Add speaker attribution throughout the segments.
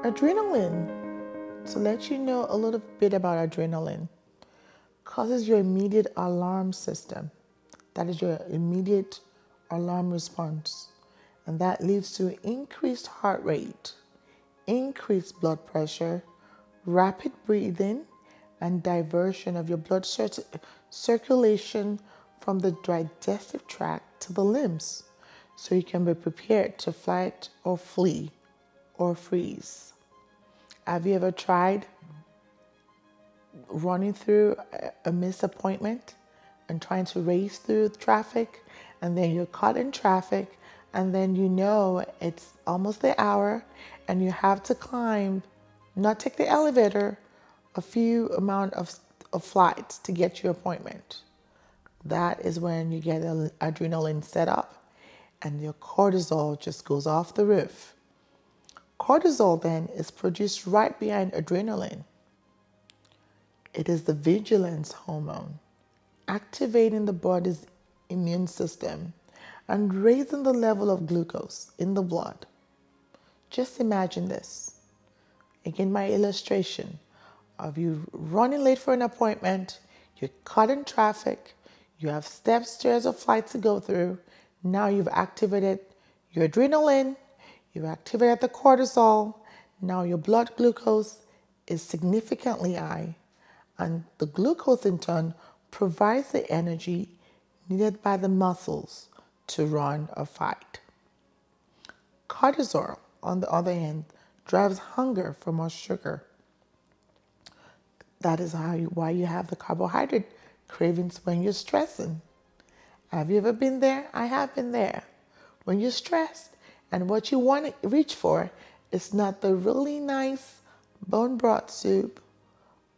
Speaker 1: Adrenaline. To let you know a little bit about adrenaline, causes your immediate alarm system. That is your immediate alarm response. And that leads to increased heart rate, increased blood pressure, rapid breathing, and diversion of your blood circulation from the digestive tract to the limbs, so you can be prepared to fight or flee or freeze. Have you ever tried running through a missed appointment and trying to race through traffic, and then you're caught in traffic, and then you know it's almost the hour and you have to climb, not take the elevator, a few amount of flights to get your appointment? That is when you get adrenaline set up and your cortisol just goes off the roof. Cortisol then is produced right behind adrenaline. It is the vigilance hormone, activating the body's immune system and raising the level of glucose in the blood. Just imagine this. Again, my illustration of you running late for an appointment, you're caught in traffic, you have steps, stairs, or flights to go through. Now you've activated your adrenaline, you've activated the cortisol. Now your blood glucose is significantly high, and the glucose in turn provides the energy needed by the muscles to run or fight. Cortisol, on the other hand, drives hunger for more sugar. That is why you have the carbohydrate cravings when you're stressing. Have you ever been there? I have been there. When you're stressed and what you want to reach for is not the really nice bone broth soup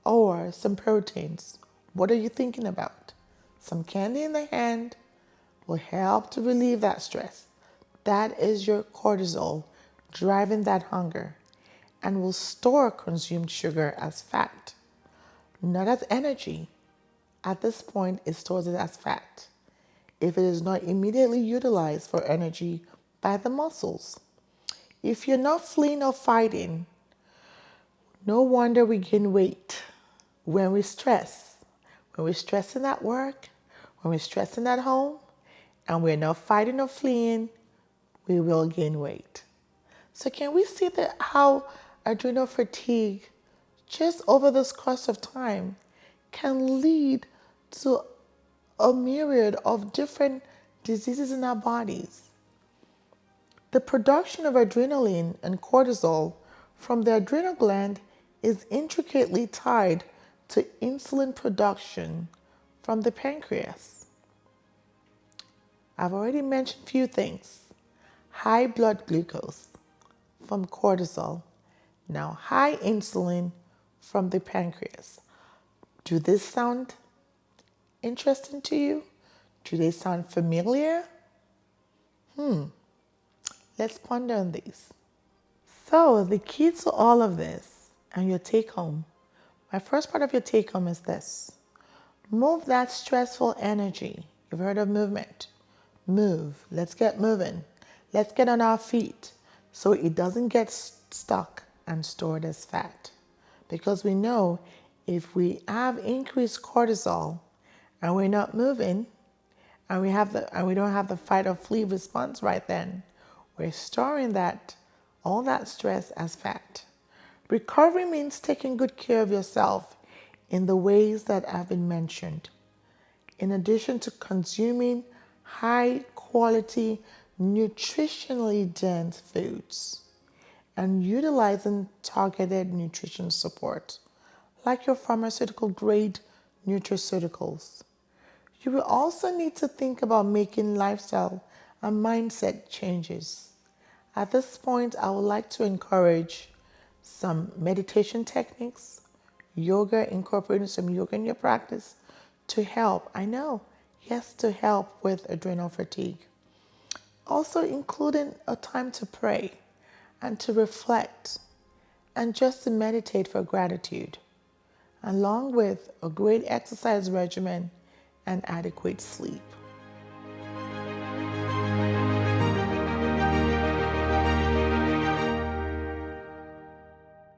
Speaker 1: or some proteins. What are you thinking about? Some candy in the hand will help to relieve that stress. That is your cortisol driving that hunger, and will store consumed sugar as fat, not as energy. At this point, it stores it as fat if it is not immediately utilized for energy by the muscles. If you're not fleeing or fighting, no wonder we gain weight when we stress. When we're stressing at work, when we're stressing at home, and we're not fighting or fleeing, we will gain weight. So can we see how adrenal fatigue, just over this course of time, can lead to a myriad of different diseases in our bodies? The production of adrenaline and cortisol from the adrenal gland is intricately tied to insulin production from the pancreas. I've already mentioned a few things. High blood glucose from cortisol. Now high insulin from the pancreas. Do this sound interesting to you? Do they sound familiar? Let's ponder on these. So the key to all of this and your take home, my first part of your take home is this. Move that stressful energy. You've heard of movement. Move. Let's get moving. Let's get on our feet so it doesn't get stuck and stored as fat. Because we know if we have increased cortisol and we're not moving, and we don't have the fight or flee response right then, we're storing all that stress as fat. Recovery means taking good care of yourself in the ways that have been mentioned. In addition to consuming high quality, nutritionally dense foods and utilizing targeted nutrition support, like your pharmaceutical grade nutraceuticals. You will also need to think about making lifestyle and mindset changes. At this point, I would like to encourage some meditation techniques, yoga, incorporating some yoga in your practice to help. To help with adrenal fatigue. Also including a time to pray and to reflect and just to meditate for gratitude, along with a great exercise regimen and adequate sleep.